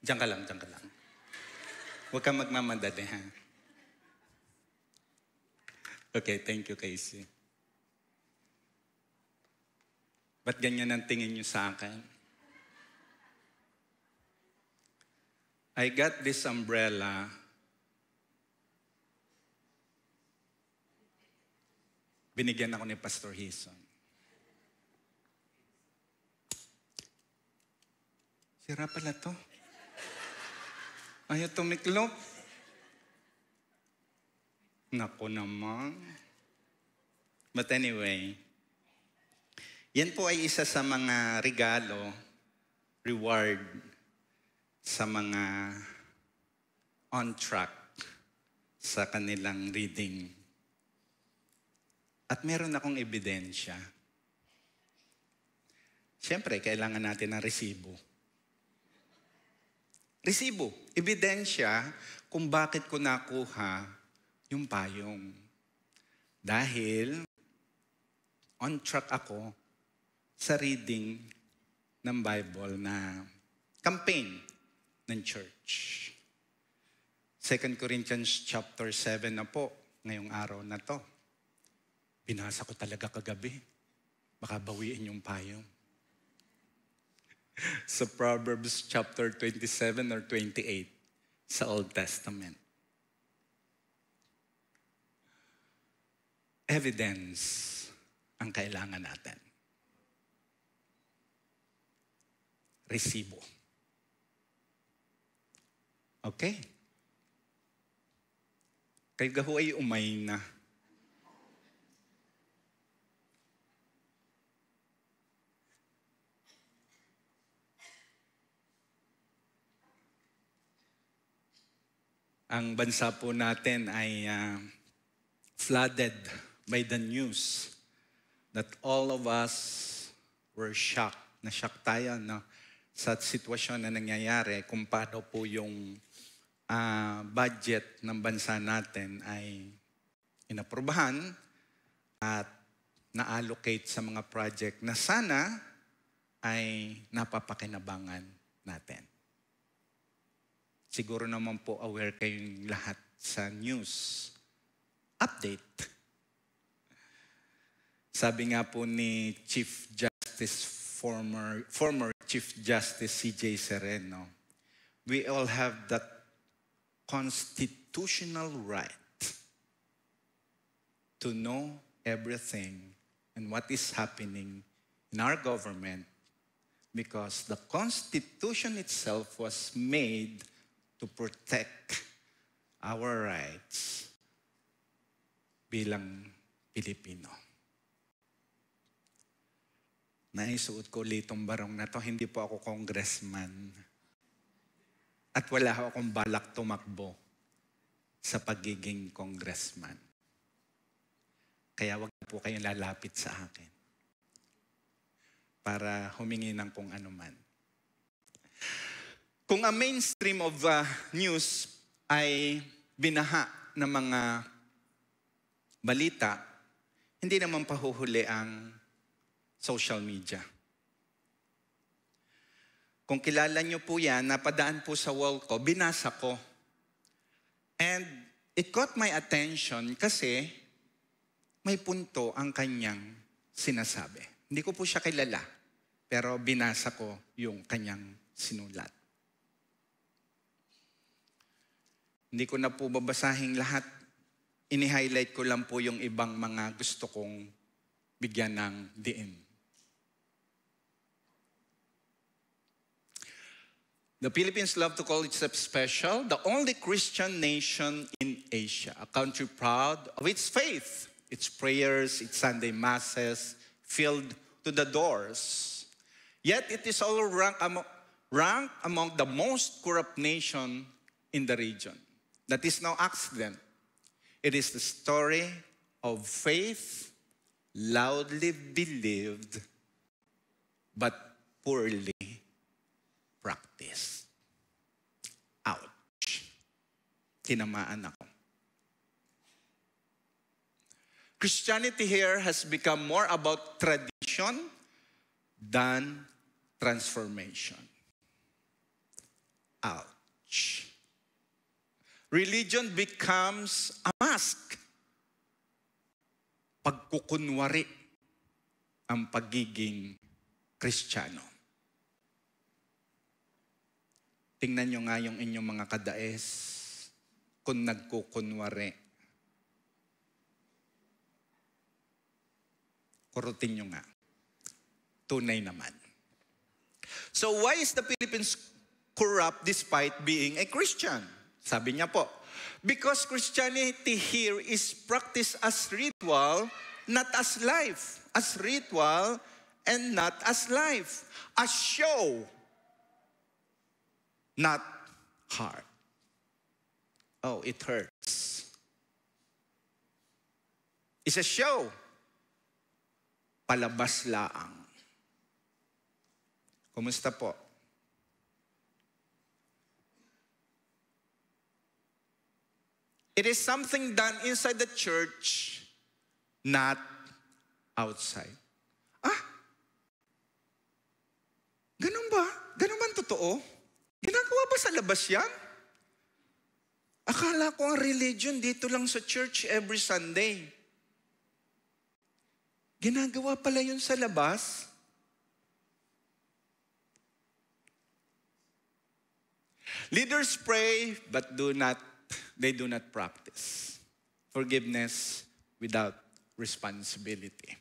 Diyan ka lang, diyan ka lang. Huwag kang magmamadali, ha? Okay, thank you, Casey. Ba't ganyan ang tingin niyo sa akin? I got this umbrella. Binigyan ako ni Pastor Hison. Sira pala to. Ayaw tumiklop. Naku naman. But anyway, yan po ay isa sa mga regalo, reward sa mga on track sa kanilang reading. At meron akong ebidensya. Siyempre, kailangan natin ng resibo. Resibo, ebidensya kung bakit ko nakuha yung payong. Dahil on track ako sa reading ng Bible na campaign ng church. 2 Corinthians chapter 7 na po, ngayong araw na to. Binasa ko talaga kagabi. Baka bawiin yung payong. Sa Proverbs chapter 27 or 28 sa Old Testament. Evidence ang kailangan natin. Resibo. Okay? Kay gaho ay umay na. Ang bansa po natin ay flooded by the news that all of us were shocked. Na-shock tayo no? Sa sitwasyon na nangyayari kung paano po yung budget ng bansa natin ay inaprubahan at na-allocate sa mga project na sana ay napapakinabangan natin. Siguro naman po aware kayong lahat sa news update. Sabi nga po ni Chief Justice, former Chief Justice C.J. Sereno, we all have the constitutional right to know everything and what is happening in our government because the Constitution itself was made to protect our rights bilang Pilipino. Naisuot ko litong barong na to, hindi po ako congressman. At wala akong balak tumakbo sa pagiging congressman. Kaya wag po kayong lalapit sa akin para humingi ng kung anuman. Kung ang mainstream of news ay binaha ng mga balita, hindi naman pahuhuli ang social media. Kung kilala nyo po yan, napadaan po sa wall ko, binasa ko. And it caught my attention kasi may punto ang kanyang sinasabi. Hindi ko po siya kilala, pero binasa ko yung kanyang sinulat. Hindi ko na po babasahing lahat. Ini-highlight ko lang po yung ibang mga gusto kong bigyan ng diin. The Philippines love to call itself special, the only Christian nation in Asia, a country proud of its faith, its prayers, its Sunday masses, filled to the doors. Yet it is all ranked among the most corrupt nation in the region. That is no accident. It is the story of faith loudly believed but poorly practiced. Ouch. Tinamaan ako. Christianity here has become more about tradition than transformation. Ouch. Religion becomes a mask. Pagkukunwari ang pagiging Kristiyano. Tingnan nyo nga yung inyong mga kadaes kung nagkukunwari. Kurutin nyo nga. Tunay naman. So why is the Philippines corrupt despite being a Christian? Sabi niya po, because Christianity here is practiced as ritual, not as life. As ritual and not as life. As show, not heart. Oh, it hurts. It's a show. Palabas laang. Kumusta po? It is something done inside the church, not outside. Ah? Ganun ba? Ganun ba ang totoo? Ginagawa ba sa labas yan? Akala ko ang religion dito lang sa church every Sunday. Ginagawa pala yun sa labas? Leaders pray but they do not practice forgiveness without responsibility.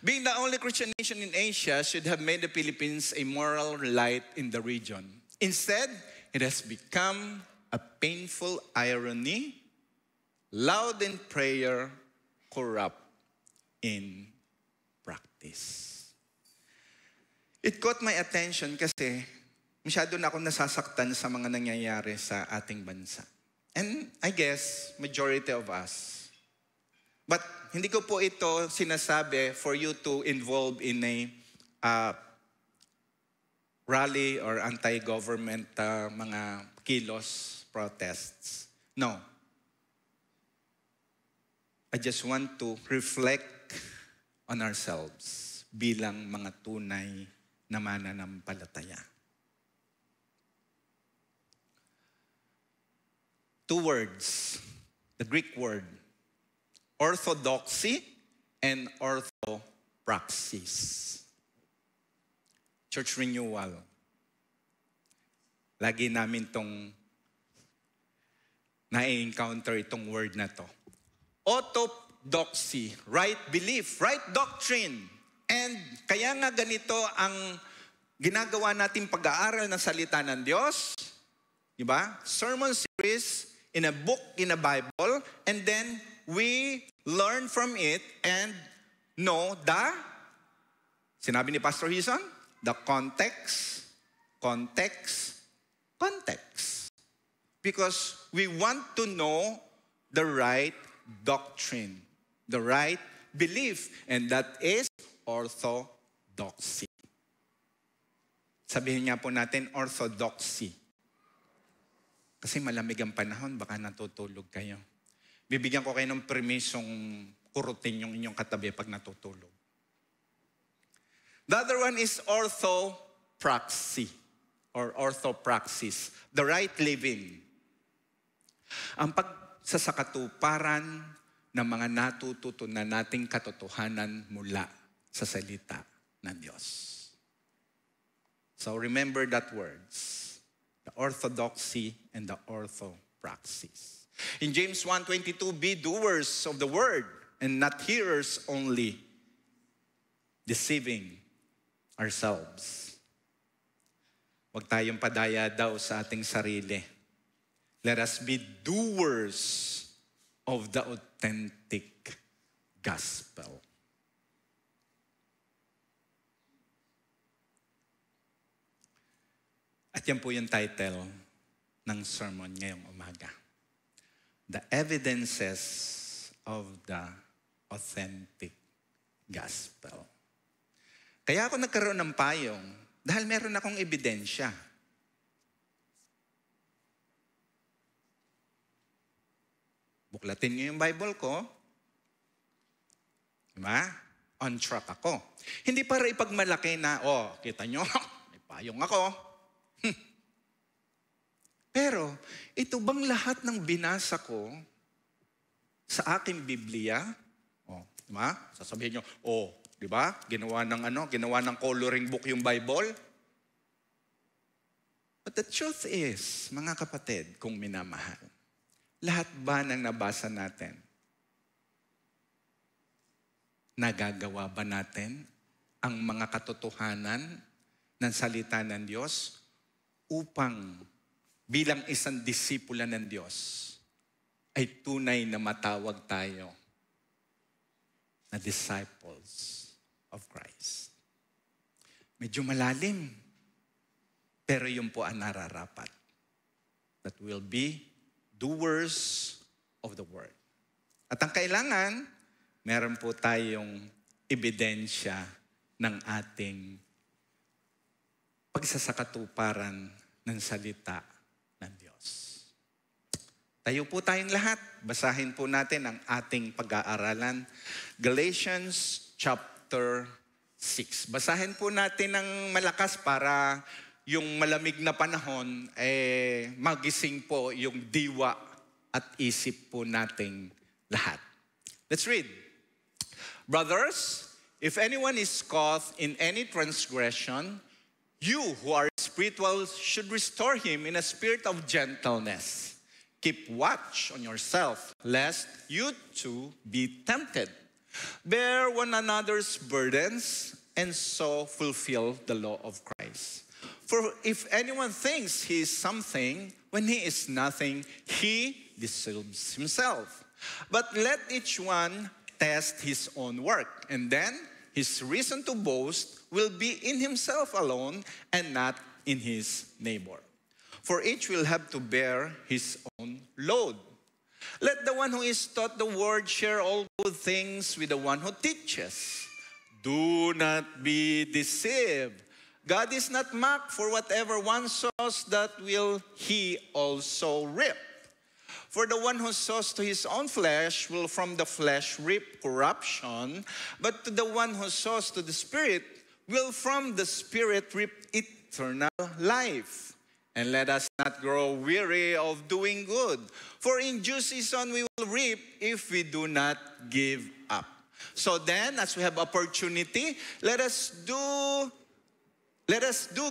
Being the only Christian nation in Asia should have made the Philippines a moral light in the region. Instead, it has become a painful irony, loud in prayer, corrupt in practice. It caught my attention kasi masyado na akong nasasaktan sa mga nangyayari sa ating bansa. And I guess, majority of us. But hindi ko po ito sinasabi for you to involve in a rally or anti-government mga kilos, protests. No. I just want to reflect on ourselves bilang mga tunay na mananampalataya. Two words, the Greek word, orthodoxy and orthopraxis. Church renewal. Lagi namin tong na-encounter itong word na to. Orthodoxy, right belief, right doctrine. And kaya nga ganito ang ginagawa nating pag-aaral ng salita ng Diyos. Diba? Sermon series in a book, in a Bible, and then we learn from it and know sinabi ni Pastor Hison, the context. Because we want to know the right doctrine, the right belief, and that is orthodoxy. Sabihin nga po natin, orthodoxy. Kasi malamig ang panahon, baka natutulog kayo. Bibigyan ko kayo ng permisong kurutin yung inyong katabi pag natutulog. The other one is orthopraxy or orthopraxis, the right living. Ang pagsasakatuparan ng mga natututunan nating katotohanan mula sa salita ng Diyos. So remember that words. The orthodoxy and the orthopraxis. In James 1:22, be doers of the word and not hearers only, deceiving ourselves. Huwag tayong padaya daw sa ating sarili. Let us be doers of the authentic gospel. At yan po yung title ng sermon ngayong umaga. The evidences of the authentic gospel. Kaya ako nagkaroon ng payong dahil meron akong ebidensya. Buklatin niyo yung Bible ko. Diba? On track ako. Hindi para ipagmalaki na, kita nyo, may payong ako. Pero, ito bang lahat ng binasa ko sa aking Biblia? Oh, di ba? Sasabihin nyo, di ba? Ginawa ng coloring book yung Bible. But the truth is, mga kapatid, kung minamahal, lahat ba ng nabasa natin, nagagawa ba natin ang mga katotohanan ng salita ng Diyos upang bilang isang disipula ng Diyos ay tunay na matawag tayo na disciples of Christ? Medyo malalim, pero yun po ang nararapat. That will be doers of the word. At ang kailangan, meron po tayong ebidensya ng ating pagsasakatuparan ng salita ng Diyos. Tayo po tayong lahat. Basahin po natin ang ating pag-aaralan. Galatians chapter 6. Basahin po natin ng malakas para yung malamig na panahon, magising po yung diwa at isip po nating lahat. Let's read. Brothers, if anyone is caught in any transgression, you who are spiritual should restore him in a spirit of gentleness. Keep watch on yourself, lest you too be tempted. Bear one another's burdens, and so fulfill the law of Christ. For if anyone thinks he is something, when he is nothing, he deceives himself. But let each one test his own work, and then his reason to boast will be in himself alone and not in his neighbor. For each will have to bear his own load. Let the one who is taught the word share all good things with the one who teaches. Do not be deceived. God is not mocked, for whatever one sows, that will he also reap. For the one who sows to his own flesh will from the flesh reap corruption, but to the one who sows to the Spirit will from the Spirit reap eternal life. And let us not grow weary of doing good, for in due season we will reap if we do not give up. So then, as we have opportunity, let us do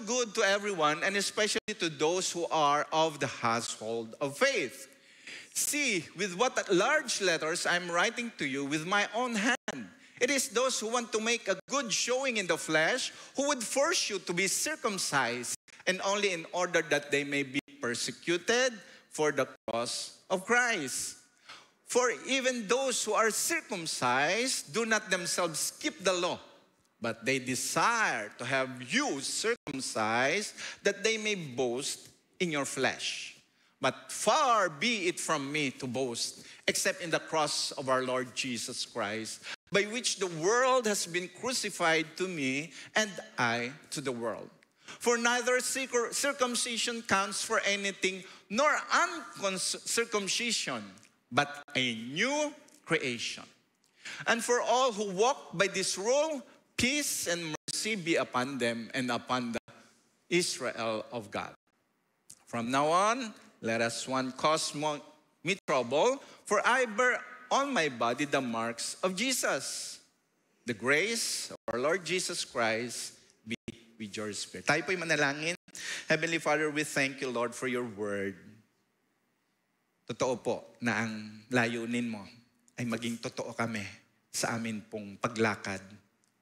good to everyone, and especially to those who are of the household of faith. See, with what large letters I'm writing to you with my own hand. It is those who want to make a good showing in the flesh who would force you to be circumcised, and only in order that they may be persecuted for the cause of Christ. For even those who are circumcised do not themselves keep the law, but they desire to have you circumcised, that they may boast in your flesh. But far be it from me to boast, except in the cross of our Lord Jesus Christ, by which the world has been crucified to me, and I to the world. For neither circumcision counts for anything, nor uncircumcision, but a new creation. And for all who walk by this rule, peace and mercy be upon them and upon the Israel of God. From now on, let us one cause me trouble, for I bear on my body the marks of Jesus. The grace of our Lord Jesus Christ be with your spirit. Tayo po'y manalangin. Heavenly Father, we thank you, Lord, for your word. Totoo po na ang layunin mo ay maging totoo kami sa amin pong paglakad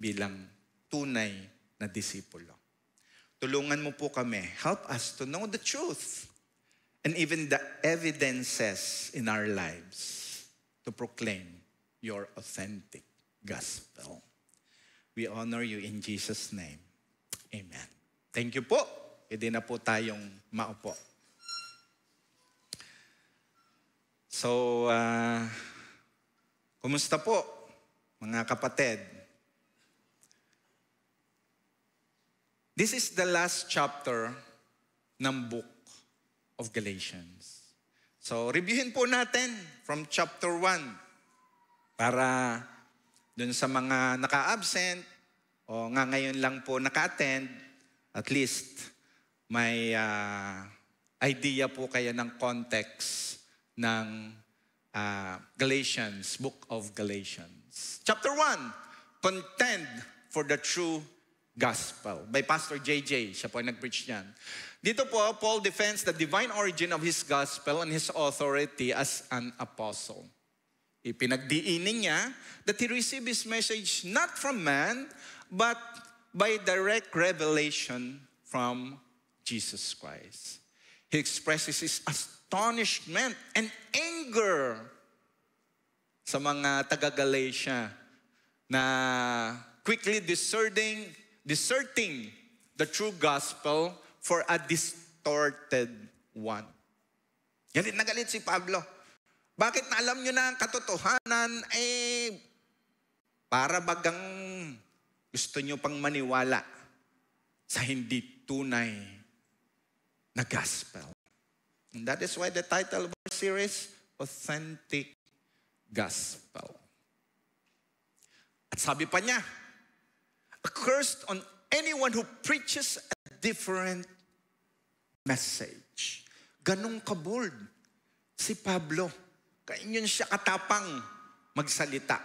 bilang tunay na disipulo. Tulungan mo po kami. Help us to know the truth and even the evidences in our lives to proclaim your authentic gospel. We honor you in Jesus' name. Amen. Thank you po. Pwede na po tayong maupo. So, kumusta po, mga kapatid? This is the last chapter ng book of Galatians. So, reviewin po natin from chapter 1 para dun sa mga naka-absent o nga ngayon lang po naka-attend, at least may idea po kaya ng context ng Galatians, book of Galatians. Chapter 1, contend for the true gospel. By Pastor JJ, siya po ay nag-preach niyan. Dito po, Paul defends the divine origin of his gospel and his authority as an apostle. Ipinagdiining niya that he received his message not from man, but by direct revelation from Jesus Christ. He expresses his astonishment and anger sa mga taga-Galatia na quickly deserting the true gospel for a distorted one. Galit na galit si Pablo. Bakit na alam nyo na ang katotohanan para bagang gusto nyo pang maniwala sa hindi tunay na gospel. And that is why the title of our series, Authentic Gospel. At sabi pa niya, accursed on anyone who preaches a different message. Ganong kabold si Pablo. Ganyan siya katapang magsalita.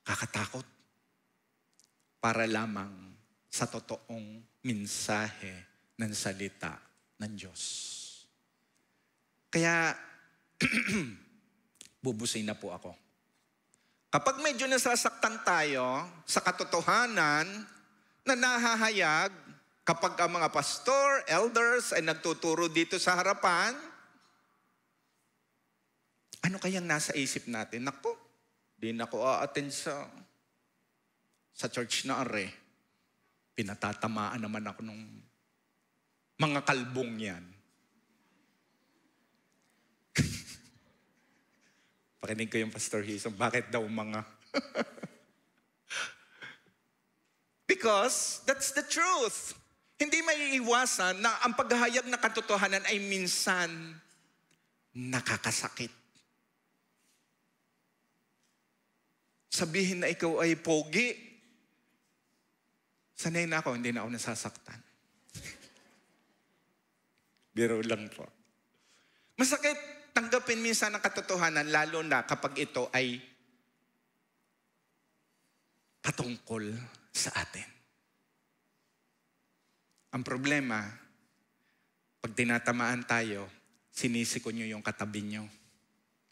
Kakatakot. Para lamang sa totoong mensahe ng salita ng Diyos. Kaya, bubusin na po ako. Kapag medyo nasasaktan tayo sa katotohanan na nahahayag, kapag ang mga pastor, elders ay nagtuturo dito sa harapan, ano kayang nasa isip natin? Naku, di na ako a-attend sa church na are. Pinatatamaan naman ako ng mga kalbong yan. Pakinig ko yung Pastor Hison, bakit daw mga? Because that's the truth. Hindi maiiwasan na ang paghahayag na katotohanan ay minsan nakakasakit. Sabihin na ikaw ay pogi, sanay na ako, hindi na ako nasasaktan. Biro lang po. Masakit tanggapin minsan ang katotohanan, lalo na kapag ito ay patungkol sa atin. Ang problema, pag tinatamaan tayo, sinisiko nyo yung katabi nyo.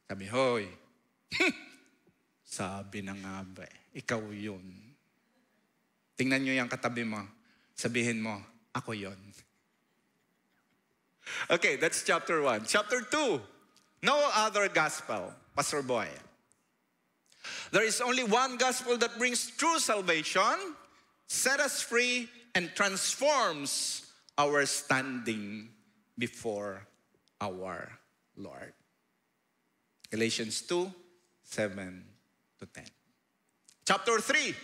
Sabi, hoy, sabi na nga ba, ikaw yun. Tingnan nyo yung katabi mo, sabihin mo, ako yun. Okay, that's chapter 1. Chapter 2. No other gospel, Pastor Boy. There is only one gospel that brings true salvation, set us free, and transforms our standing before our Lord. Galatians 2, 7-10. Chapter 3,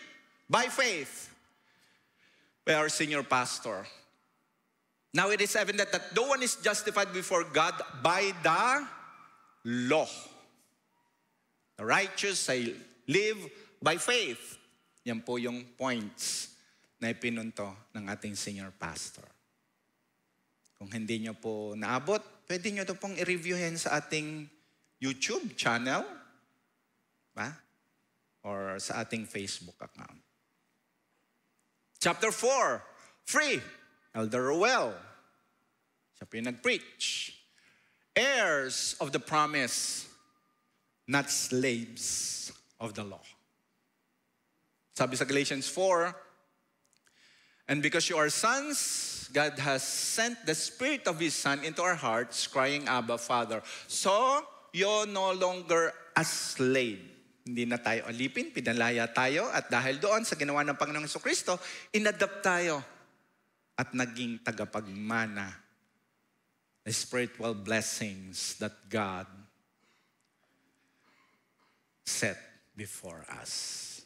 by faith, by our senior pastor. Now it is evident that no one is justified before God by the law. The righteous ay live by faith. Yan po yung points na ipinunto ng ating senior pastor. Kung hindi nyo po naabot, pwede nyo ito pong i-review yan sa ating YouTube channel, ba? Or sa ating Facebook account. Chapter 4, free. Elder Ruel. Siya po yung nag-preach. Heirs of the promise, not slaves of the law. Sabi sa Galatians 4, and because you are sons, God has sent the Spirit of His Son into our hearts, crying, Abba, Father. So, you're no longer a slave. Hindi na tayo alipin, pinalaya tayo, at dahil doon sa ginawa ng Panginoong Jesucristo, inadapt tayo at naging tagapagmana. The spiritual blessings that God set before us.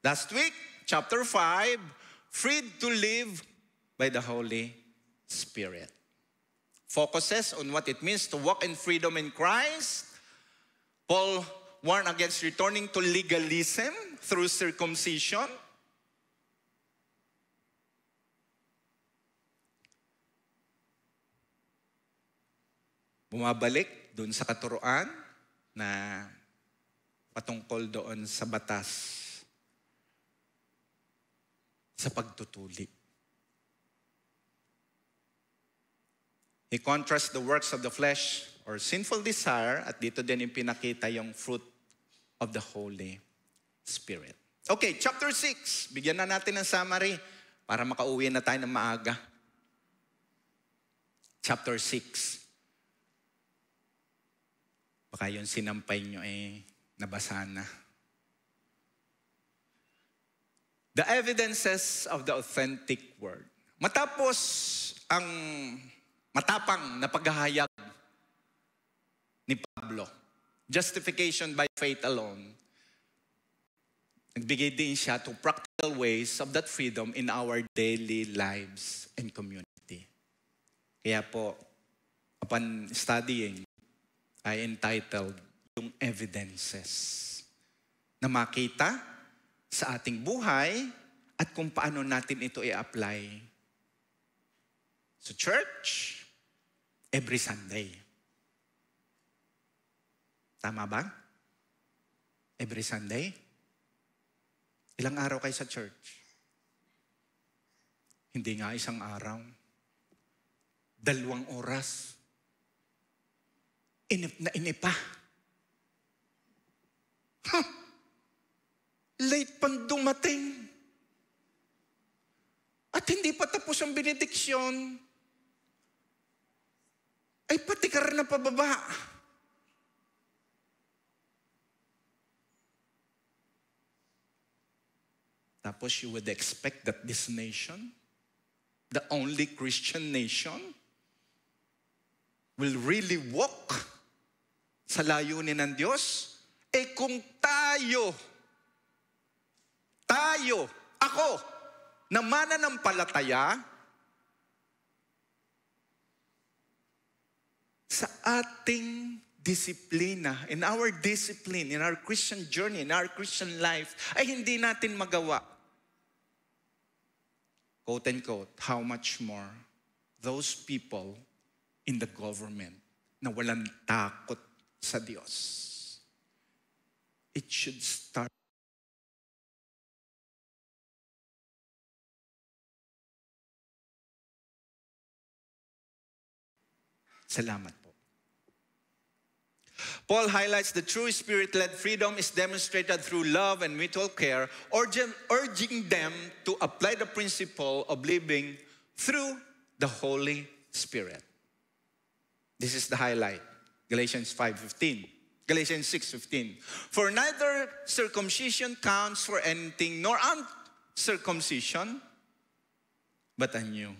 Last week, chapter 5, freed to live by the Holy Spirit. Focuses on what it means to walk in freedom in Christ. Paul warned against returning to legalism through circumcision. bumabalik doon sa katuruan na patungkol doon sa batas sa pagtutuli. He contrasts the works of the flesh or sinful desire at dito din yung pinakita yung fruit of the Holy Spirit. Okay, chapter 6. Bigyan na natin ng summary para makauwi na tayo ng maaga. Chapter 6. Baka yung sinampay nyo nabasa na. The evidences of the authentic word. Matapos ang matapang na paghahayag ni Pablo, justification by faith alone, nagbigay din siya to practical ways of that freedom in our daily lives and community. Kaya po, upon studying, I entitled yung evidences na makita sa ating buhay at kung paano natin ito i-apply sa church every Sunday. Tama ba? Every Sunday? Ilang araw kayo sa church? Hindi nga isang araw. 2 oras. Inip na inip pa. Late pang dumating. At hindi pa tapos ang benediksyon. Ay pati ka rin na pababa. Tapos you would expect that this nation, the only Christian nation, will really walk sa layunin ng Diyos? Kung ako, na mananampalataya sa ating disiplina, in our discipline, in our Christian journey, in our Christian life, ay hindi natin magawa. Quote and quote, how much more those people in the government na walang takot sa Diyos. It should start. Salamat po. Paul highlights the true Spirit-led freedom is demonstrated through love and mutual care, urging them to apply the principle of living through the Holy Spirit. This is the highlight. Galatians 5:15. Galatians 6:15. For neither circumcision counts for anything, nor uncircumcision, but a new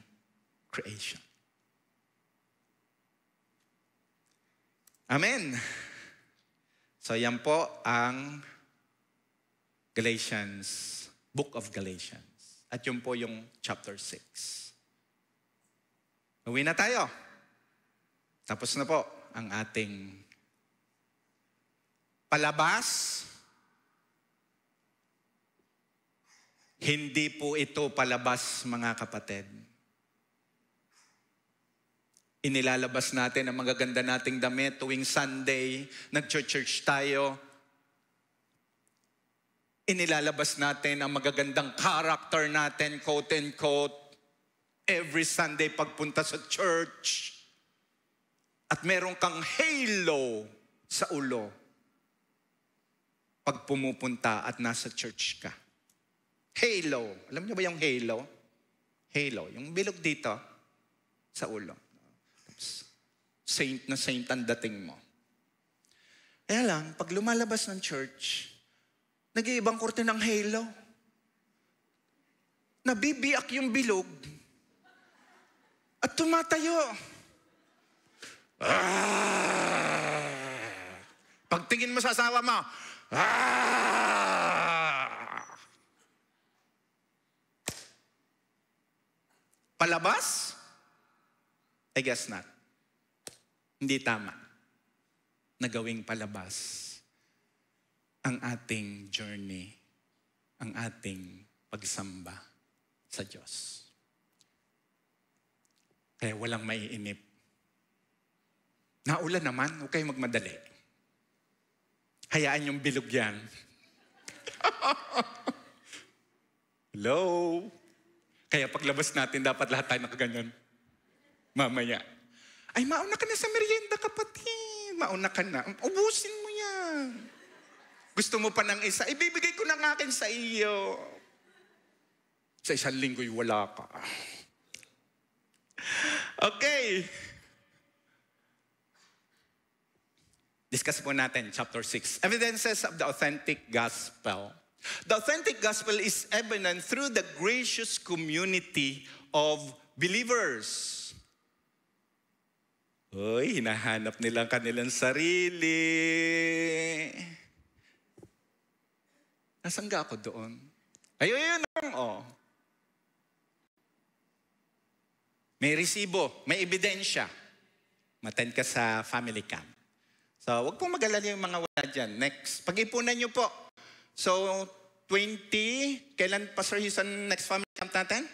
creation. Amen. So yan po ang Galatians, Book of Galatians. At yun po yung chapter 6. Uwi na tayo. Tapos na po ang ating palabas. Hindi po ito palabas, mga kapatid. Inilalabas natin ang magaganda nating damit tuwing Sunday, nag-church tayo. Inilalabas natin ang magagandang character natin, quote and quote, every Sunday pagpunta sa church. At meron kang halo sa ulo pag pumupunta at nasa church ka. Halo. Alam niyo ba yung halo? Halo. Yung bilog dito sa ulo. Saint na saint ang dating mo. Kaya lang, pag lumalabas ng church, nag-iibang korte ng halo. Nabibiyak yung bilog. At tumatayo. Pagtingin mo sa asawa mo, palabas? I guess not. Hindi tama na gawing palabas ang ating journey, ang ating pagsamba sa Diyos. Kaya walang maiinip. Naulan naman, huwag kayong magmadali. Hayaan yung bilog yan. Hello? Kaya paglabas natin, dapat lahat tayo nakaganyan. Mamaya. Ay, mauna ka na sa merienda, kapatid. Mauna ka na. Ubusin mo yan. Gusto mo pa ng isa? Ibibigay ko ng akin sa iyo. Sa isang linggo'y wala ka. Okay. Discuss po natin, chapter 6. Evidences of the authentic gospel. The authentic gospel is evident through the gracious community of believers. Uy, hinahanap nilang kanilang sarili. Nasaan ka ako doon? Ayun lang, oh. May resibo, may ebidensya. Mattend ka sa family camp. So, wag pong mag-alala yung mga wala dyan. Next, pag-ipunan nyo po. So, 20, kailan, Pastor Houston, next family camp natin?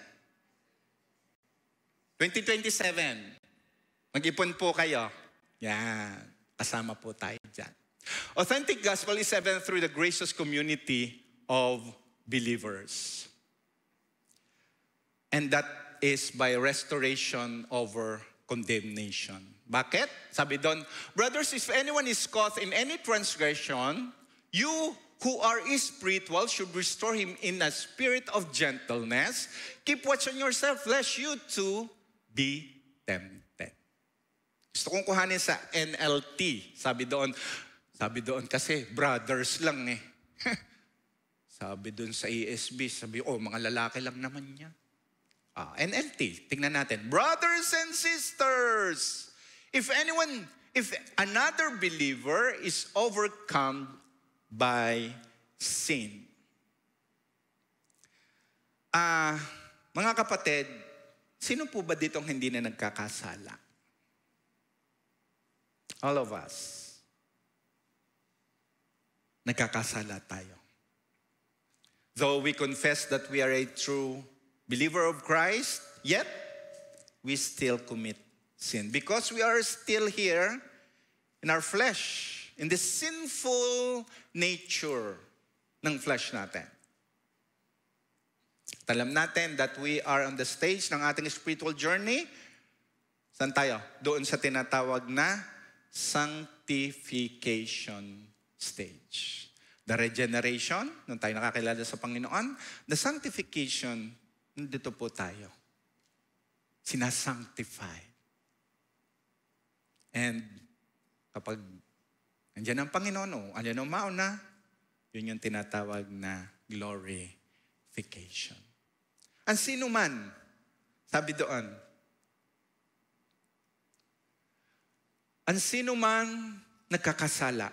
2027. Mag-ipon po kayo. Yan. Kasama po tayo dyan. Authentic gospel is evident through the gracious community of believers. And that is by restoration over condemnation. Bakit? Sabi doon, brothers, if anyone is caught in any transgression, you who are spiritual should restore him in a spirit of gentleness. Keep watch on yourself, lest you too be tempted. Gusto kong kuhanin sa NLT. Sabi doon kasi brothers lang eh. Sabi doon sa ESB, sabi, mga lalaki lang naman yan. NLT, tingnan natin. Brothers and sisters, if another believer is overcome by sin. Mga kapatid, sino po ba ditong hindi na nagkakasala? All of us. Nagkakasala tayo. Though we confess that we are a true believer of Christ, yet we still commit sin. Because we are still here in our flesh, in the sinful nature ng flesh natin. At alam natin that we are on the stage ng ating spiritual journey. Saan tayo? Doon sa tinatawag na sanctification stage. The regeneration, nung tayo nakakilala sa Panginoon. The sanctification, nandito po tayo. Sinasanctify. And kapag andyan ang Panginoon, andyan ang mauna, yun yung tinatawag na glorification. Ang sino man, sabi doon, ang sino man nagkakasala,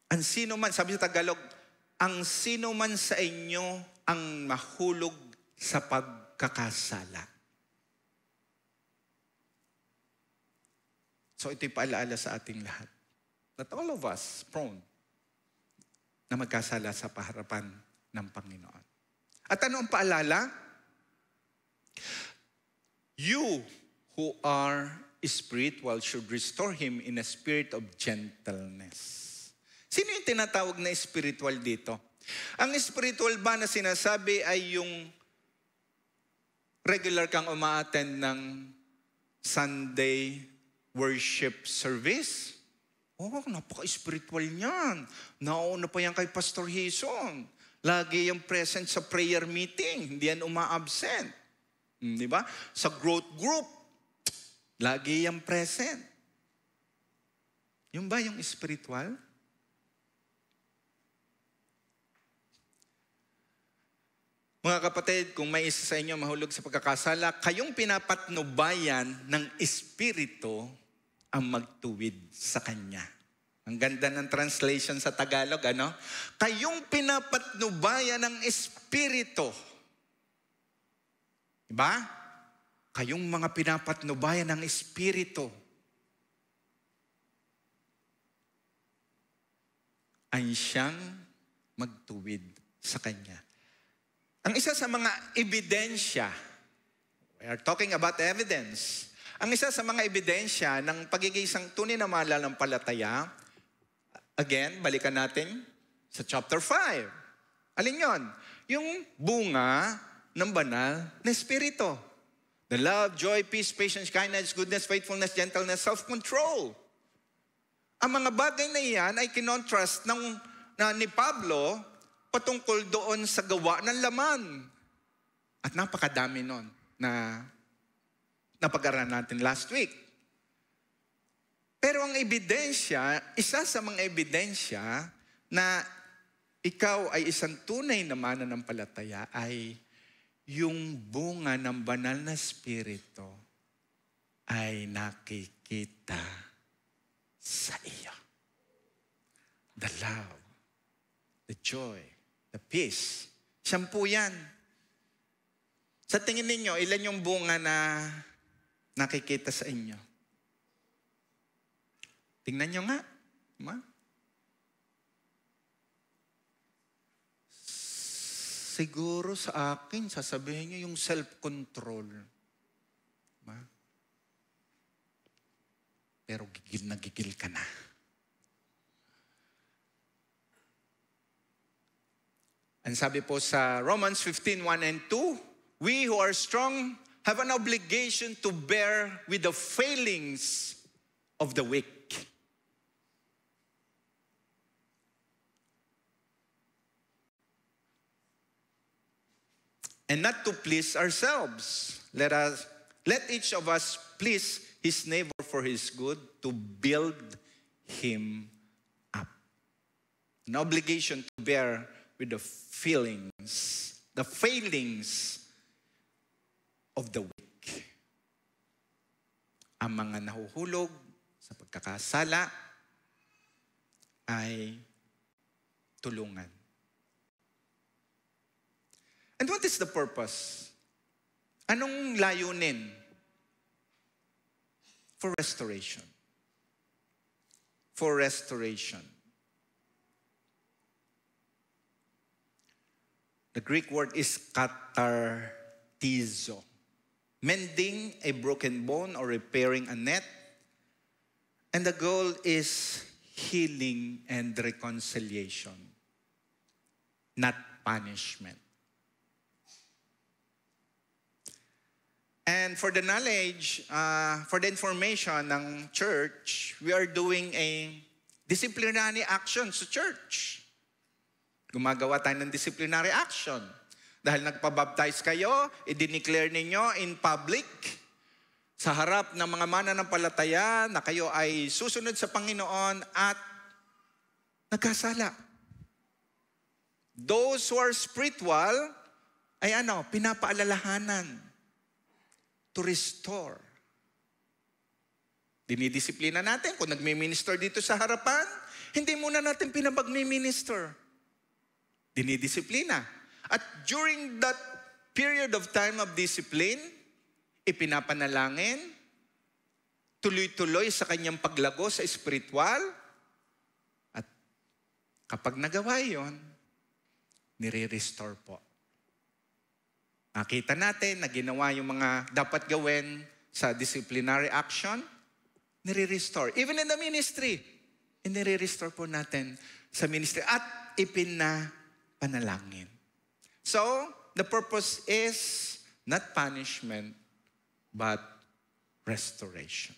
ang sino man, sabi sa Tagalog, ang sino man sa inyo ang mahulog sa pagkakasala. So ito'y paalaala sa ating lahat. That all of us prone na magkasala sa paharapan ng Panginoon. At ano ang paalala? You who are spiritual should restore him in a spirit of gentleness. Sino yung tinatawag na spiritual dito? Ang spiritual ba na sinasabi ay yung regular kang umaattend ng Sunday worship service? Napaka-spiritual niyan. Nauna pa yan kay Pastor Hison. Lagi yung present sa prayer meeting. Hindi yan uma-absent. Di ba? Sa growth group, lagi yung present. Yung ba yung spiritual? Mga kapatid, kung may isa sa inyo mahulog sa pagkakasala, kayong pinapatnubayan ng Espiritu ang magtuwid sa Kanya. Ang ganda ng translation sa Tagalog, ano? Kayong pinapatnubayan ng Espiritu. Diba? Kayong mga pinapatnubayan ng Espiritu ay siyang magtuwid sa Kanya. Ang isa sa mga ebidensya, We are talking about evidence. Ang isa sa mga ebidensya ng pagiging isang tunay na mananampalataya, again, balikan natin sa chapter 5. Alin yon? Yung bunga ng banal na Espiritu. The love, joy, peace, patience, kindness, goodness, faithfulness, gentleness, self-control. Ang mga bagay na iyan ay kinontrast ni Pablo patungkol doon sa gawa ng laman. At napakadami nun na napag-aralan natin last week. Pero ang ebidensya, isa sa mga ebidensya na ikaw ay isang tunay na mananampalataya ay yung bunga ng banal na Espiritu ay nakikita sa iyo. The love, the joy, the peace. Siyam po yan. Sa tingin ninyo, ilan yung bunga na nakikita sa inyo? Tingnan nyo nga. Siguro sa akin, sasabihin nyo yung self-control. Pero gigil na gigil ka na. Ang sabi po sa Romans 15:1 and 2, we who are strong have an obligation to bear with the failings of the weak. And not to please ourselves. Let each of us please his neighbor for his good, to build him up. An obligation to bear with the failings of the weak. Ang mga nahuhulog sa pagkakasala ay tulungan. And what is the purpose? Anong layunin? For restoration. For restoration. The Greek word is katartizo. Mending a broken bone or repairing a net. And the goal is healing and reconciliation. Not punishment. And for the knowledge, for the information ng church, we are doing a disciplinary action sa church. Gumagawa tayo ng disciplinary action. Dahil nagpabaptize kayo, i-declare ninyo in public, sa harap ng mga mananampalataya na kayo ay susunod sa Panginoon at nagkasala. Those who are spiritual ay pinapaalalahanan to restore. Dinidisiplina natin. Kung nagmi-minister dito sa harapan, hindi muna natin pinapag-minister. Dinidisiplina. At during that period of time of discipline, ipinapanalangin, tuloy-tuloy sa kanyang paglago sa spiritual, at kapag nagawa yon, nire-restore po. Nakita natin na ginawa yung mga dapat gawin sa disciplinary action, nire-restore. Even in the ministry, nire-restore po natin sa ministry at ipinapanalangin. So, the purpose is not punishment, but restoration.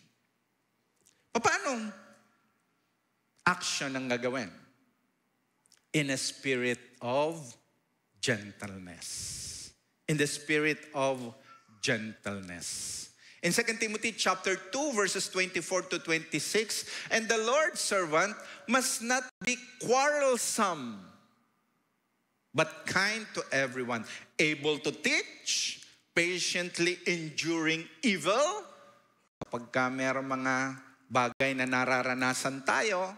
Paano action ang gagawin? In a spirit of gentleness. In the spirit of gentleness. In 2 Timothy chapter 2, verses 24 to 26, and the Lord's servant must not be quarrelsome, but kind to everyone, able to teach, patiently enduring evil. Kapag meron mga bagay na nararanasan tayo,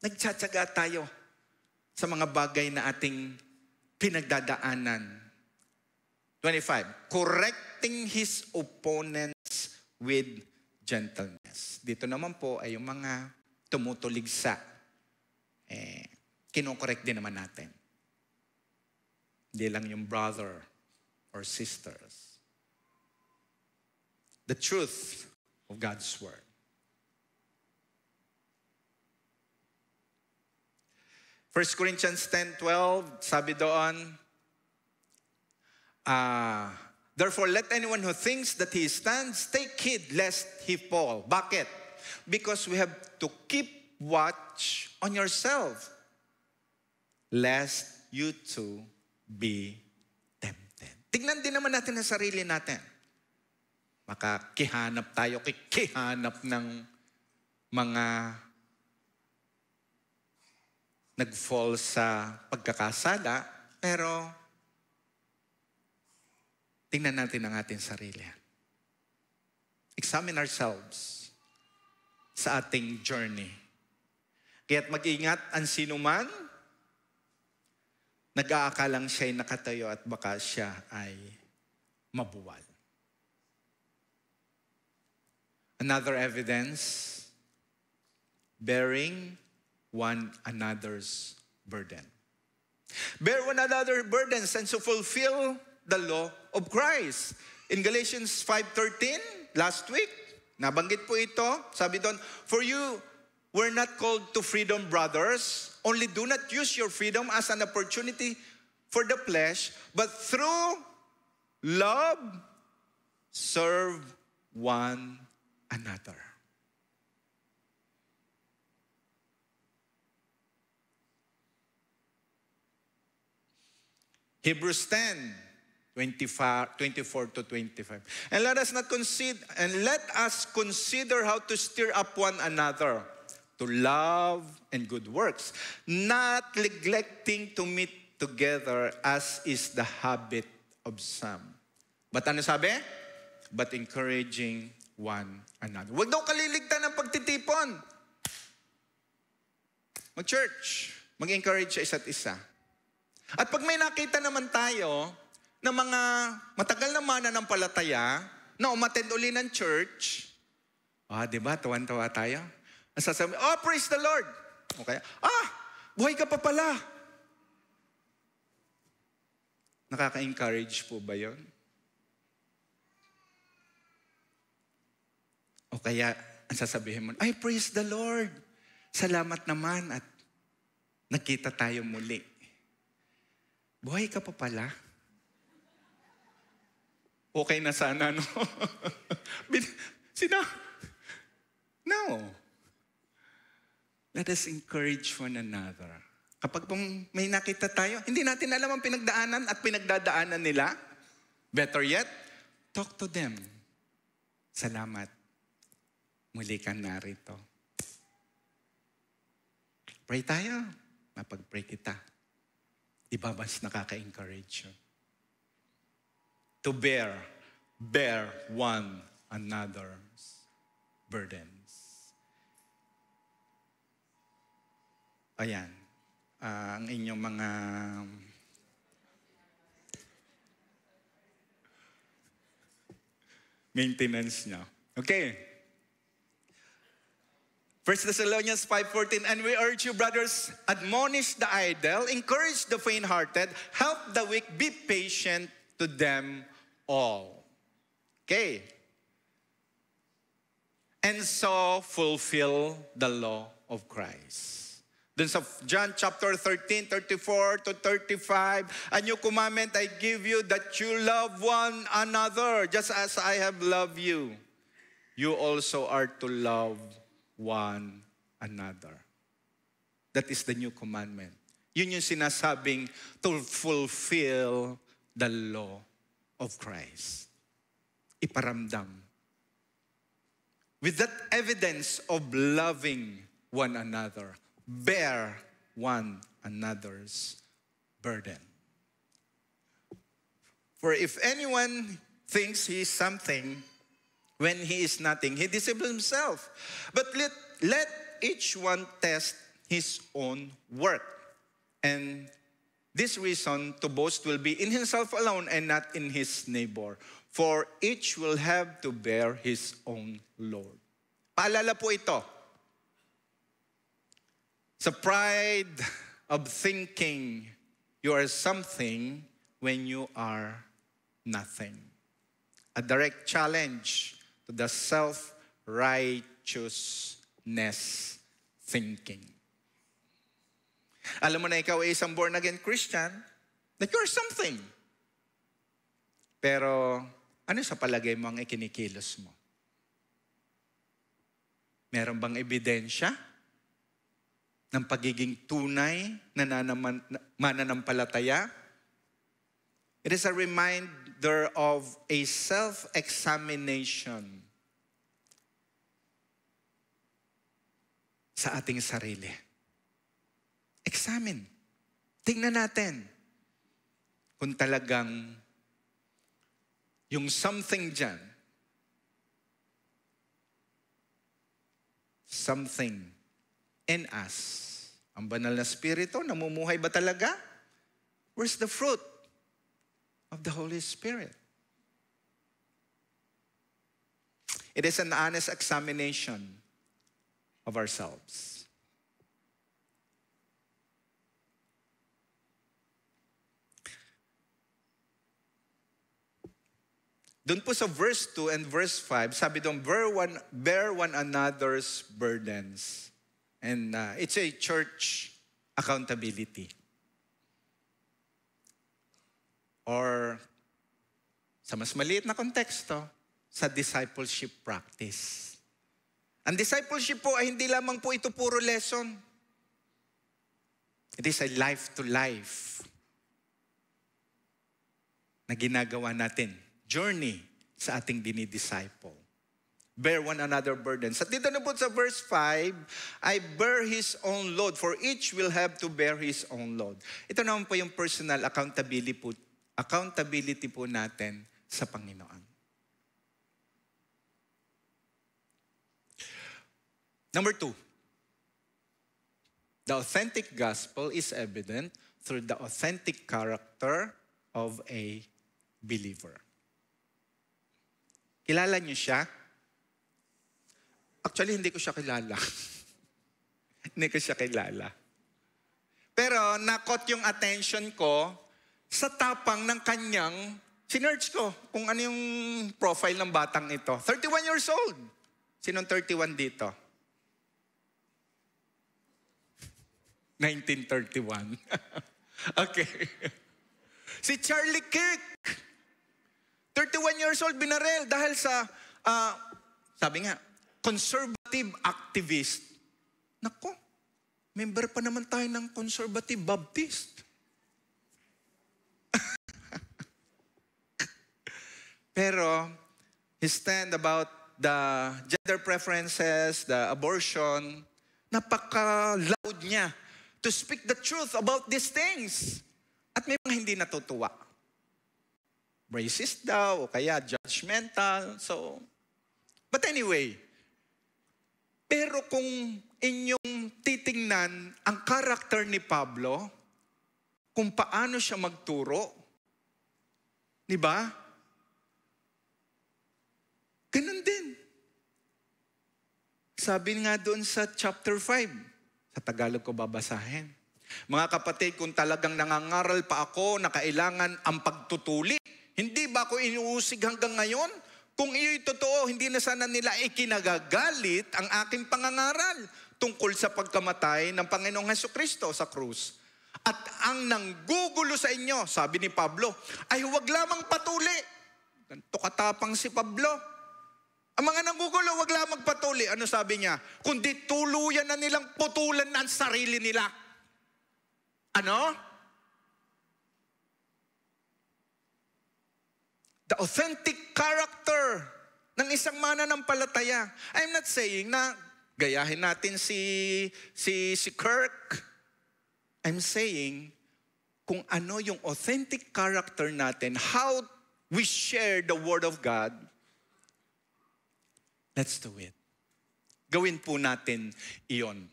nagtsatsaga tayo sa mga bagay na ating pinagdadaanan. 25, correcting his opponents with gentleness. Dito naman po ay yung mga tumutuligsa. Kinokorek din naman natin. Hindi lang yung brother or sisters. the truth of God's Word. 1 Corinthians 10:12, sabi doon, therefore, let anyone who thinks that he stands take heed lest he fall. Bakit? Because we have to keep watch on yourself, lest you too be tempted. Tignan din naman natin ang sarili natin. Makakihanap tayo, kikihanap ng mga nag-fall sa pagkakasala, pero tingnan natin ang ating sarili. Examine ourselves sa ating journey. Kaya't mag-ingat ang sinuman, nag-aakalang siya'y nakatayo at baka siya ay mabuwal. Another evidence, bearing one another's burden. Bear one another's burdens and to fulfill the law of Christ. In Galatians 5:13, last week, nabanggit po ito, sabi doon, for you were not called to freedom, brothers. Only do not use your freedom as an opportunity for the flesh, but through love, serve one another. Hebrews 10:24 to 25. And let us consider how to stir up one another to love and good works, not neglecting to meet together as is the habit of some. But ano sabi? But encouraging one another. Huwag daw kaliligtan ng pagtitipon. Mag-church, mag-encourage sa isa't isa. At pag may nakita naman tayo na mga matagal na mananampalataya na umattend uli ng church, diba, tuwan-tuwa tayo. Ang sasabi, praise the Lord. Okay. Buhay ka pa pala. Nakaka-encourage po ba yun? O kaya, ang sasabihin mo, ay, praise the Lord. Salamat naman at nakita tayo muli. Buhay ka pa pala. Okay na sana, no? No. Let us encourage one another. Kapag may nakita tayo, hindi natin alam ang pinagdaanan at pinagdadaanan nila. Better yet, talk to them. Salamat. Muli ka narito. Pray tayo. Mapag-pray kita. Diba mas nakaka-encourage yun? To bear one another's burdens. Ayan. Ang inyong mga maintenance nyo. Okay. 1 Thessalonians 5:14, and we urge you, brothers, admonish the idle, encourage the faint-hearted, help the weak, be patient to them all. Okay. And so fulfill the law of Christ. Dun sa John chapter 13, 34 to 35, a new commandment I give you, that you love one another, just as I have loved you. You also are to love one another. That is the new commandment. Yun yung sinasabing to fulfill the law of Christ. Iparamdam. With that evidence of loving one another, bear one another's burden. For if anyone thinks he is something when he is nothing, he deceives himself. But let each one test his own work. And this reason to boast will be in himself alone and not in his neighbor. For each will have to bear his own load. Paalala po ito. Sa pride of thinking you are something when you are nothing. A direct challenge to to the self-righteousness thinking. Alam mo na ikaw ay isang born-again Christian, that you're something. Pero ano sa palagay mo ang ikinikilos mo? Meron bang ebidensya ng pagiging tunay na mananampalataya? It is a reminder of a self-examination sa ating sarili. Examine. Tingnan natin kung talagang yung something dyan, something in us. Ang banal na spirito, namumuhay ba talaga? Where's the fruit of the Holy Spirit? It is an honest examination of ourselves. Doon po sa verse 2 and verse 5, sabi doon, bear one another's burdens. And it's a church accountability. Or, sa mas maliit na konteksto, sa discipleship practice. Ang discipleship po ay hindi lamang po ito puro lesson. It is a life-to-life na ginagawa natin. Journey sa ating dinidisciple. Bear one another burdens. At dito na po sa verse 5, I bear his own load, for each will have to bear his own load. Ito naman po yung personal accountability po natin sa Panginoon. Number 2, the authentic gospel is evident through the authentic character of a believer. Kilala niyo siya? Actually, hindi ko siya kilala. Hindi ko siya kilala. Pero nakot yung attention ko sa tapang ng kanyang, sinearch ko kung ano yung profile ng batang ito. 31 years old. Sinong 31 dito? 1931. Okay. Si Charlie Kirk. 31 years old, binarel dahil sa, sabi nga, conservative activist. Nako, member pa naman tayo ng conservative Baptist. Pero, his stand about the gender preferences, the abortion, napaka-loud niya to speak the truth about these things. At may mga hindi natutuwa. Racist daw, o kaya judgmental. So, but anyway, pero kung inyong titingnan ang karakter ni Pablo, kung paano siya magturo, di ba? Ganun din. Sabi nga doon sa chapter 5, sa Tagalog ko babasahin. Mga kapatid, kung talagang nangangaral pa ako na kailangan ang pagtutuli, hindi ba ako inuusig hanggang ngayon? Kung iyo'y totoo, hindi na sana nila ikinagagalit ang aking pangangaral tungkol sa pagkamatay ng Panginoong Hesukristo sa krus. At ang nanggugulo sa inyo, sabi ni Pablo, ay huwag lamang patuli. Ganito katapang si Pablo. Ang mga nanggugulo, huwag lamang patuli. Ano sabi niya? Kundi tuluyan na nilang putulan ang sarili nila. Ano? The authentic character ng isang mananampalataya. I'm not saying na gayahin natin si Kirk. I'm saying kung ano yung authentic character natin, how we share the Word of God, let's do it. Gawin po natin iyon.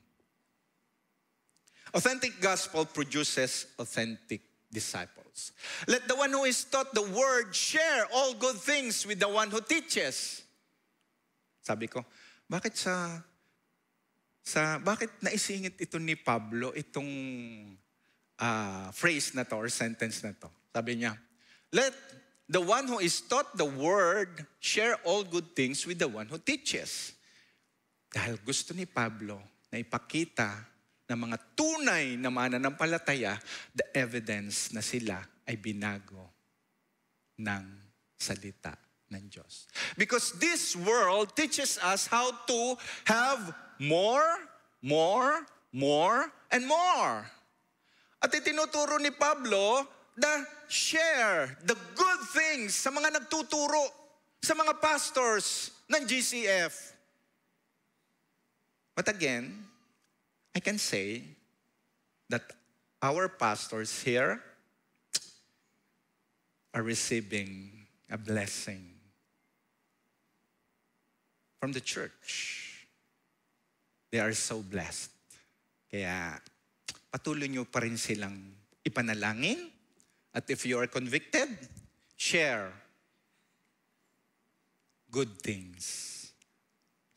Authentic gospel produces authentic disciples. Let the one who is taught the word share all good things with the one who teaches. Sabi ko, bakit bakit naisingit ito ni Pablo itong phrase na to or sentence na to? Sabi niya, let the one who is taught the word, share all good things with the one who teaches. Dahil gusto ni Pablo na ipakita ng mga tunay na mananampalataya, the evidence na sila ay binago ng salita ng Diyos. Because this world teaches us how to have more, and more. At itinuturo ni Pablo na share the good things sa mga nagtuturo, sa mga pastors ng GCF. But again, I can say that our pastors here are receiving a blessing from the church. They are so blessed. Kaya patuloy nyo pa rin silang ipanalangin. At if you are convicted, share good things.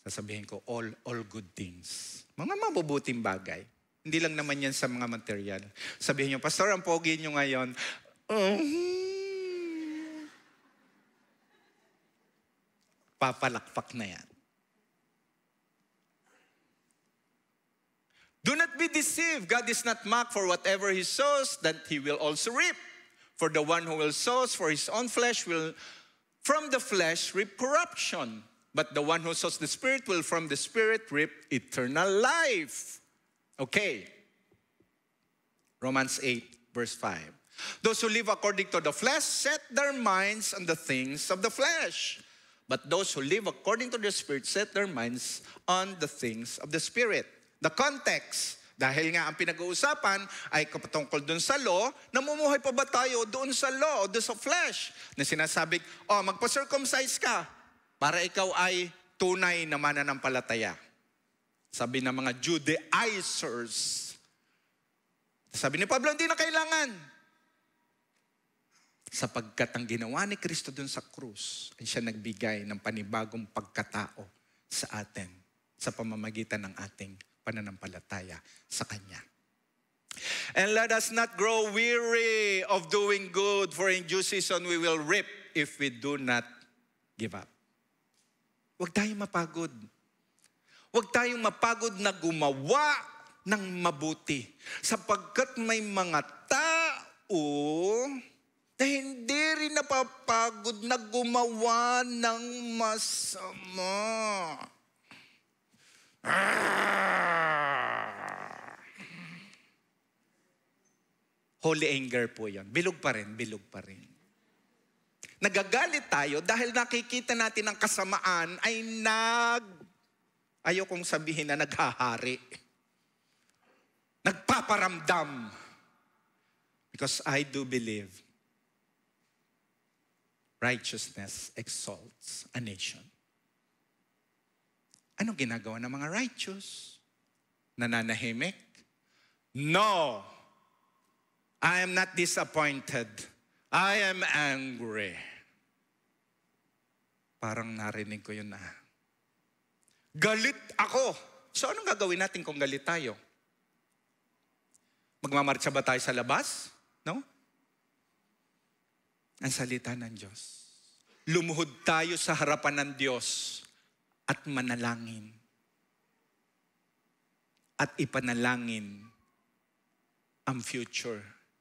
Sasabihin ko, all good things. Mga mabubuting bagay. Hindi lang naman yan sa mga material. Sabihin nyo, Pastor, ang pogi nyo ngayon. Papalakpak na yan. Do not be deceived. God is not mocked, for whatever he sows, that he will also reap. For the one who will sows for his own flesh will from the flesh reap corruption. But the one who sows the Spirit will from the Spirit reap eternal life. Okay. Romans 8, verse 5. Those who live according to the flesh set their minds on the things of the flesh. But those who live according to the Spirit set their minds on the things of the Spirit. The context, dahil nga ang pinag-uusapan ay kapatungkol doon sa law, namumuhay pa ba tayo doon sa law o doon sa flesh? Na sinasabi, magpa-circumcise ka para ikaw ay tunay na mananampalataya. Sabi ng mga Judaizers. Sabi ni Pablo, hindi na kailangan. Sapagkat ang ginawa ni Kristo doon sa krus, ay siya nagbigay ng panibagong pagkatao sa atin sa pamamagitan ng ating pananampalataya sa Kanya. And let us not grow weary of doing good, for in due season we will reap if we do not give up. Huwag tayong mapagod. Huwag tayong mapagod na gumawa ng mabuti. Sapagkat may mga tao na hindi rin napapagod na gumawa ng masama. Holy anger po yun. Bilog pa rin. Nagagalit tayo dahil nakikita natin ang kasamaan ay ayaw kong sabihin na naghahari. Nagpaparamdam. Because I do believe righteousness exalts a nation. Anong ginagawa ng mga righteous? Nananahimik? No! I am not disappointed. I am angry. Parang narinig ko yun na. Galit ako. So anong gagawin natin kung galit tayo? Magmamarcha ba tayo sa labas? No? Ang salita ng Diyos. Lumuhod tayo sa harapan ng Diyos at manalangin. At ipanalangin ang future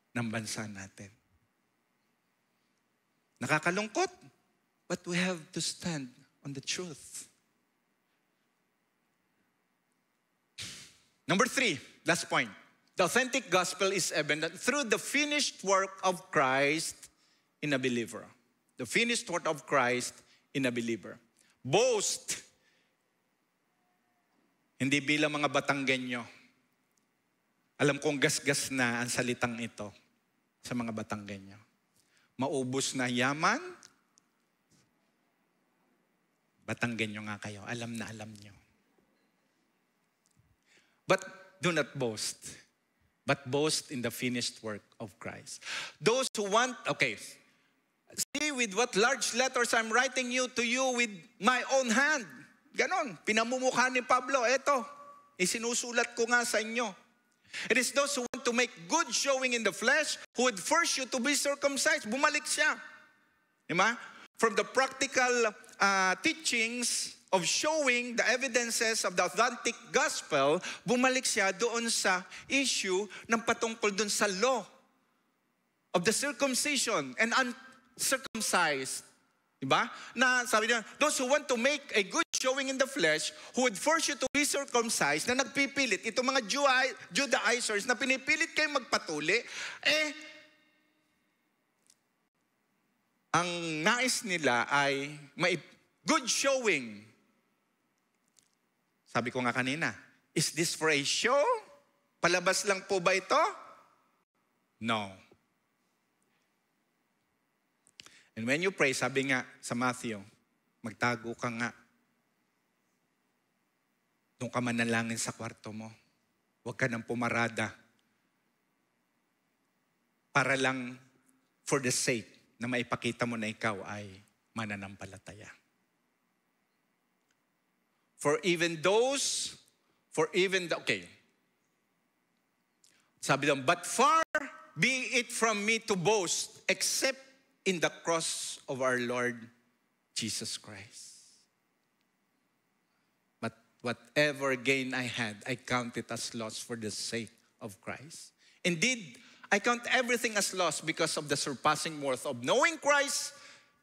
ng bansa natin. Nakakalungkot, but we have to stand on the truth. Number 3, last point. The authentic gospel is evident through the finished work of Christ in a believer. The finished work of Christ in a believer. Boast. Hindi bilang mga Batanggenyo. Alam kong gasgas na ang salitang ito sa mga Batanggenyo. Maubos na yaman. Batanggenyo nga kayo. Alam na alam nyo. But do not boast. But boast in the finished work of Christ. Those who want, see with what large letters I'm writing to you with my own hand. Ganon, pinamumukha ni Pablo. Eto, isinusulat ko nga sa inyo. It is those who want to make good showing in the flesh who would force you to be circumcised. Bumalik siya. Di ba? From the practical teachings of showing the evidences of the authentic gospel, bumalik siya doon sa issue ng patungkol doon sa law of the circumcision and uncircumcised. Diba? Na sabi niya, those who want to make a good showing in the flesh, who would force you to be circumcised, na nagpipilit, itong mga Judaizers na pinipilit kayo magpatuli, ang nais nila ay may good showing. Sabi ko nga kanina, is this for a show? Palabas lang po ba ito? No. And when you pray, sabi nga sa Matthew, magtago ka nga. Doon ka manalangin sa kwarto mo. Huwag ka nang pumarada. Para lang for the sake na maipakita mo na ikaw ay mananampalataya. Sabi lang, but far be it from me to boast, except in the cross of our Lord Jesus Christ. But whatever gain I had, I count it as loss for the sake of Christ. Indeed, I count everything as loss because of the surpassing worth of knowing Christ,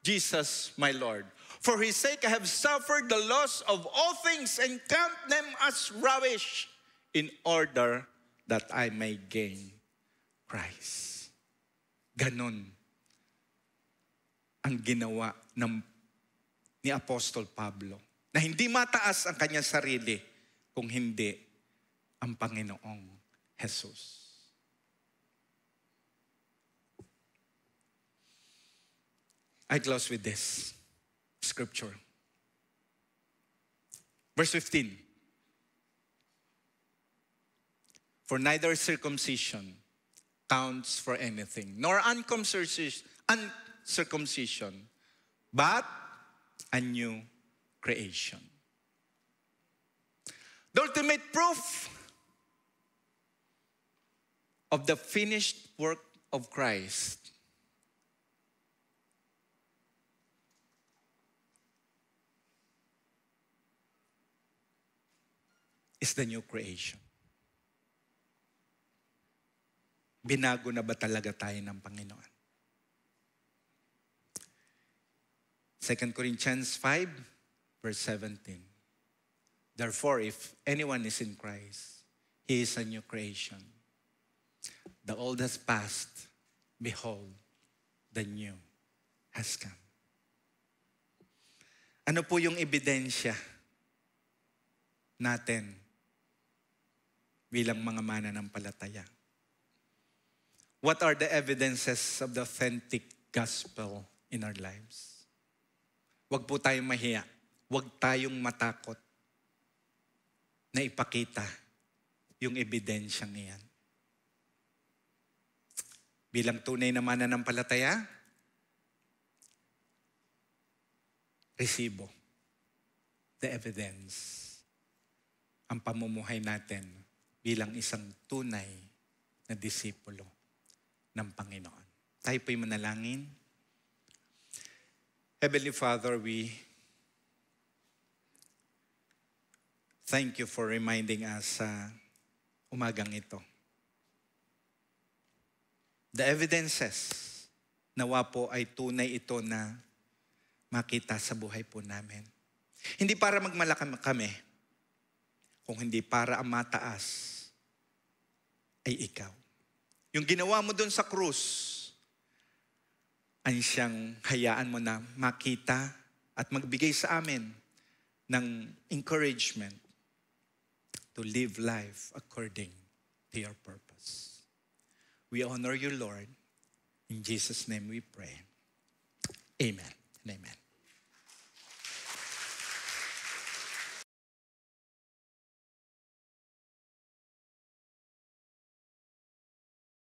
Jesus my Lord. For His sake I have suffered the loss of all things and count them as rubbish in order that I may gain Christ. Ganon ang ginawa ni Apostol Pablo. Na hindi mataas ang kanyang sarili kung hindi ang Panginoong Jesus. I close with this scripture. Verse 15. For neither circumcision counts for anything, nor uncircumcision, but a new creation. The ultimate proof of the finished work of Christ is the new creation. Binago na ba talaga tayo ng Panginoon? 2 Corinthians 5, verse 17. Therefore, if anyone is in Christ, he is a new creation. The old has passed. Behold, the new has come. Ano po yung ebidensya natin bilang mga mananampalataya? What are the evidences of the authentic gospel in our lives? Huwag po tayong mahiya. Huwag tayong matakot na ipakita yung ebidensyang iyan. Bilang tunay na mananampalataya, resibo the evidence. Ang pamumuhay natin bilang isang tunay na disipulo ng Panginoon. Tayo po'y manalangin. Heavenly Father, we thank you for reminding us sa umagang ito. The evidences, nawa po ay tunay ito na makita sa buhay po namin. Hindi para magmalaki kami, kung hindi para ang mataas ay ikaw. Yung ginawa mo doon sa krus, ay siyang hayaan mo na makita at magbigay sa amin ng encouragement to live life according to your purpose. We honor you, Lord. In Jesus' name we pray. Amen and amen.